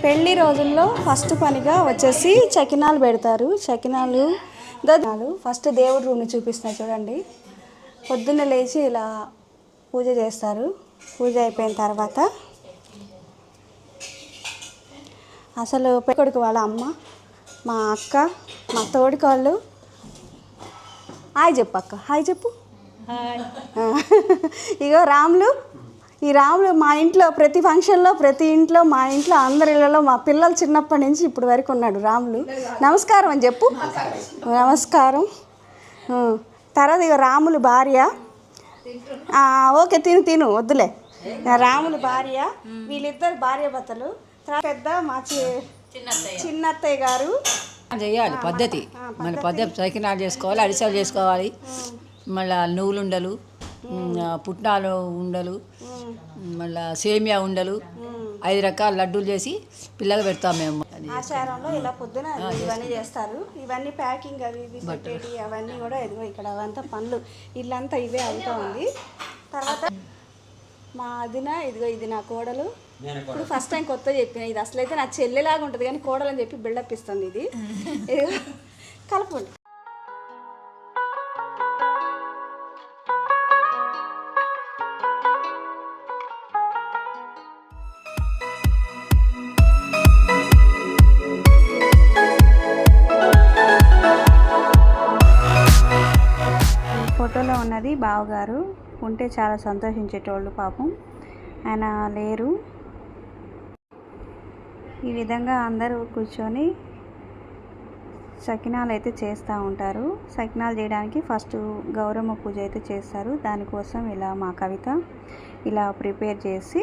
పెళ్లి రోజుల్లో ఫస్ట్ పనిగా వచ్చేసి చకినాలు పెడతారు. చకినాలు ఫస్ట్ దేవుడి రూమ్ని చూపిస్తున్నా చూడండి. పొద్దున్న లేచి ఇలా పూజ చేస్తారు. పూజ అయిపోయిన తర్వాత అసలు పెళ్ళికొడుకు వాళ్ళ అమ్మ, మా అక్క, మా తోడికోళ్ళు హాయ్ చెప్పు అక్క, హాయ్ చెప్పు. ఇగో రాములు, ఈ రాములు మా ఇంట్లో ప్రతి ఫంక్షన్లో, ప్రతి ఇంట్లో, మా ఇంట్లో అందరి ఇళ్ళలో మా పిల్లలు చిన్నప్పటి నుంచి ఇప్పుడు వరకు ఉన్నాడు రాములు. నమస్కారం అని చెప్పు. నమస్కారం. తర్వాత ఇక రాములు భార్య, ఓకే తిను వద్దులే. రాములు భార్య, వీళ్ళిద్దరు భార్య భర్తలు. పెద్ద మా చిన్నత్తయ్య గారు చేయాలి పద్ధతి, మన పద్ధతి సైకినాలు చేసుకోవాలి, అరిసెలు చేసుకోవాలి, మళ్ళీ నువ్వులు ఉండలు, పుట్నాలు ఉండలు, మళ్ళీ సేమియా ఉండలు, 5 రకాల లడ్డూలు చేసి పిల్లగా పెడతాం మేము. ఆచారంలో ఇలా పొద్దున ఇవన్నీ చేస్తారు. ఇవన్నీ ప్యాకింగ్ అవి ఇవి పెట్టేటి అవన్నీ కూడా ఇదిగో ఇక్కడ అవంతా పనులు ఇల్లంతా ఇవే అవుతా ఉంది. తర్వాత మా అదిన ఇదిగో ఇది నా కోడలు. ఇప్పుడు ఫస్ట్ టైం కొత్త చెప్పిన, ఇది అసలైతే నా చెల్లెలాగా ఉంటుంది కానీ కోడలు అని చెప్పి బిల్డప్ ఇస్తుంది. ఇది కలపండి. ఫోటోలో ఉన్నది బావగారు. ఉంటే చాలా సంతోషించేటోళ్ళు, పాపం ఆయన లేరు. ఈ విధంగా అందరూ కూర్చొని సకినాలు అయితే చేస్తూ ఉంటారు. సకినాలు చేయడానికి ఫస్ట్ గౌరమ్మ పూజ అయితే చేస్తారు. దానికోసం ఇలా మా కవిత ఇలా ప్రిపేర్ చేసి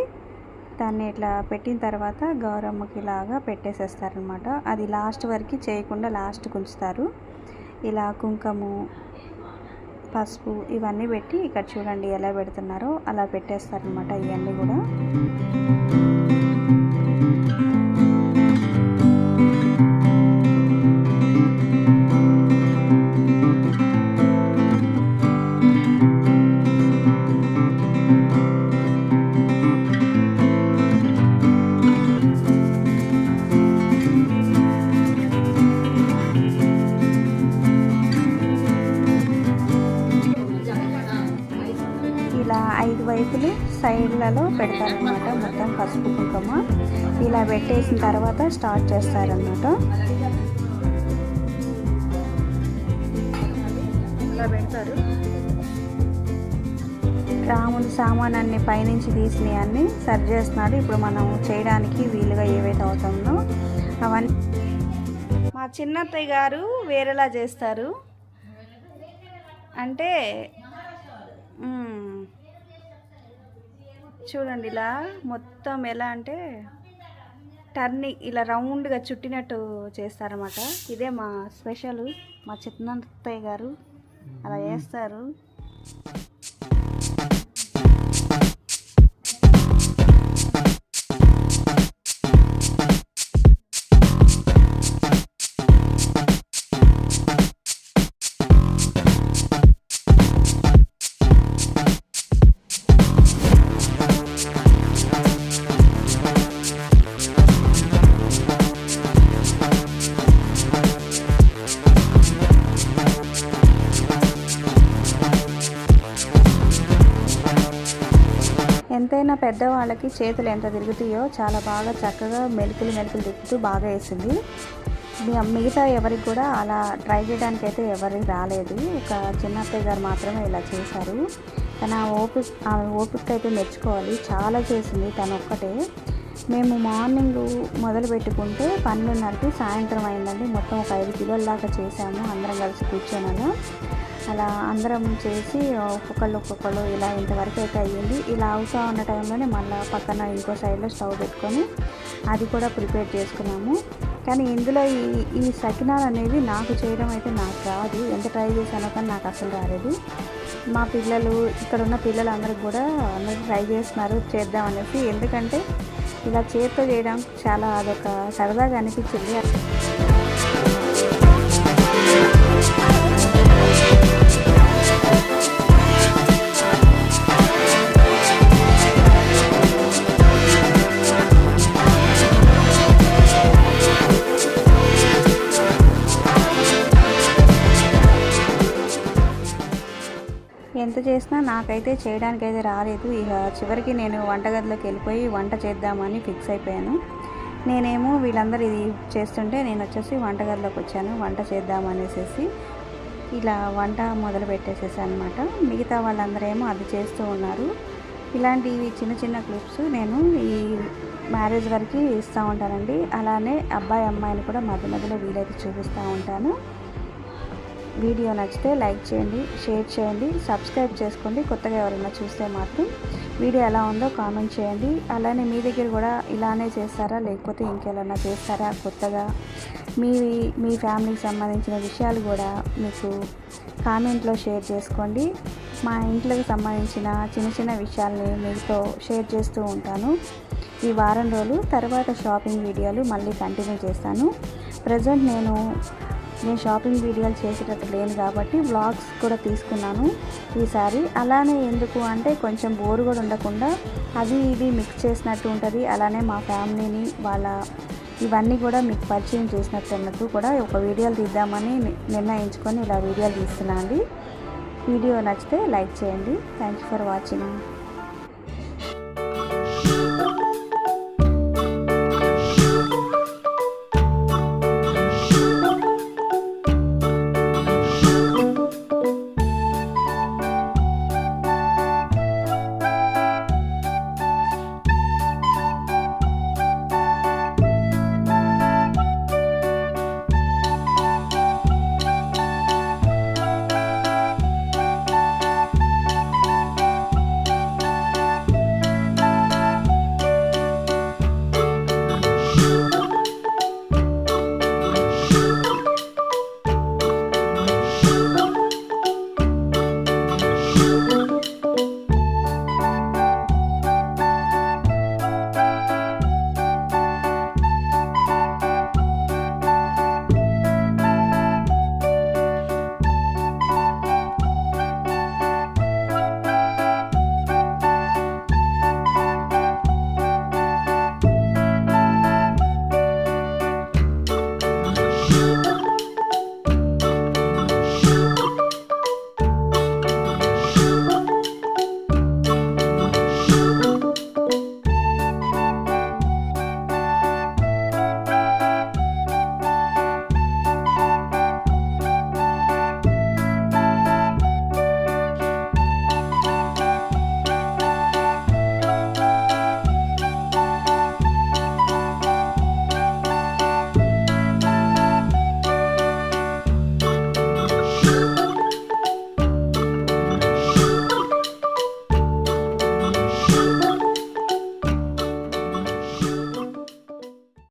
దాన్ని ఇట్లా పెట్టిన తర్వాత గౌరమ్మకి ఇలాగా పెట్టేసేస్తారనమాట. అది లాస్ట్ వరకు చేయకుండా లాస్ట్కి ఉంచుతారు. ఇలా కుంకుమ, పసుపు ఇవన్నీ పెట్టి ఇక్కడ చూడండి ఎలా పెడుతున్నారో అలా పెట్టేస్తారనమాట. ఇవన్నీ కూడా ఇలా 5 వైపులు సైడ్లలో పెడతారనమాట. మొత్తం పసుపు కుంకుమ ఇలా పెట్టేసిన తర్వాత స్టార్ట్ చేస్తారనమాట. ఇలా పెడతారు. రాముడు సామానాన్ని పైనుంచి తీసినవి అన్నీ సరి చేస్తున్నాడు. ఇప్పుడు మనం చేయడానికి వీలుగా ఏవైతే అవుతుందో అవన్నీ మా చిన్నత్తయ్య గారు వేరేలా చేస్తారు. అంటే చూడండి ఇలా మొత్తం ఎలా అంటే టర్నింగ్ ఇలా రౌండ్గా చుట్టినట్టు చేస్తారన్నమాట. ఇదే మా స్పెషల్. మా చిన్నత్తయ్య గారు అలా చేస్తారు. ఎంతైనా పెద్దవాళ్ళకి చేతులు ఎంత తిరుగుతాయో చాలా బాగా చక్కగా మెలికలు తిప్పుతూ బాగా వేసింది. మిగతా ఎవరికి కూడా అలా ట్రై చేయడానికి అయితే ఎవరికి రాలేదు. ఒక చిన్నత్తయ్య గారు మాత్రమే ఇలా చేశారు. తన ఓపిక అయితే మెచ్చుకోవాలి. చాలా చేసింది తను ఒక్కటే. మేము మార్నింగ్ మొదలు పెట్టుకుంటే 12:30కి సాయంత్రం అయిందండి. మొత్తం ఒక 5 కిలోల దాకా చేసాము అందరం కలిసి కూర్చొని. అలా అందరం చేసి ఒక్కొక్కళ్ళు ఇలా ఇంతవరకు అయితే అయ్యింది. ఇలా అవుతా ఉన్న టైంలోనే మళ్ళీ పక్కన ఇంకో సైడ్లో స్టవ్ పెట్టుకొని అది కూడా ప్రిపేర్ చేసుకున్నాము. కానీ ఇందులో ఈ సకినాలు అనేవి నాకు చేయడం అయితే నాకు రాదు. ఎంత ట్రై చేశానో కానీ నాకు అసలు రాలేదు. మా పిల్లలు ఇక్కడ ఉన్న పిల్లలందరికీ కూడా అందరూ ట్రై చేస్తున్నారు చేద్దాం అనేసి. ఎందుకంటే ఇలా చేతితో చేయడం చాలా అదొక సరదాగా అనిపించింది. చేసినా నాకైతే చేయడానికైతే రాలేదు. ఇక చివరికి నేను వంటగదిలోకి వెళ్ళిపోయి వంట చేద్దామని ఫిక్స్ అయిపోయాను. నేనేమో వీళ్ళందరూ ఇది చేస్తుంటే నేను వచ్చేసి వంటగదిలోకి వచ్చాను వంట చేద్దామనేసి. ఇలా వంట మొదలు పెట్టేసేసాను అనమాట. మిగతా వాళ్ళందరూ ఏమో అది చేస్తూ ఉన్నారు. ఇలాంటివి చిన్న చిన్న క్లిప్స్ నేను ఈ మ్యారేజ్ వరకు ఇస్తూ ఉంటానండి. అలానే అబ్బాయి అమ్మాయిని కూడా మధ్య మధ్యలో వీలైతే చూపిస్తూ ఉంటాను. వీడియో నచ్చితే లైక్ చేయండి, షేర్ చేయండి, సబ్స్క్రైబ్ చేసుకోండి. కొత్తగా ఎవరైనా చూస్తే మాత్రం వీడియో ఎలా ఉందో కామెంట్ చేయండి. అలానే మీ దగ్గర కూడా ఇలానే చేస్తారా, లేకపోతే ఇంకెలా చేస్తారా కొత్తగా, మీ ఫ్యామిలీకి సంబంధించిన విషయాలు కూడా మీకు కామెంట్లో షేర్ చేసుకోండి. మా ఇంట్లోకి సంబంధించిన చిన్న చిన్న విషయాల్ని మీతో షేర్ చేస్తూ ఉంటాను. ఈ వారం రోజులు తర్వాత షాపింగ్ వీడియోలు మళ్ళీ కంటిన్యూ చేస్తాను. ప్రజెంట్ నేను షాపింగ్ వీడియోలు చేసేటట్టు లేను కాబట్టి వ్లాగ్స్ కూడా తీసుకున్నాను ఈసారి. అలానే ఎందుకు అంటే కొంచెం బోర్ కూడా ఉండకుండా అది ఇది మిక్స్ చేసినట్టు ఉంటుంది. అలానే మా ఫ్యామిలీని ఇవన్నీ కూడా మీకు పరిచయం చేసినట్టు అన్నట్టు కూడా ఒక వీడియోలు తీద్దామని నిర్ణయించుకొని ఇలా వీడియోలు తీస్తున్నాను అండి. వీడియో నచ్చితే లైక్ చేయండి. Thank you for watching.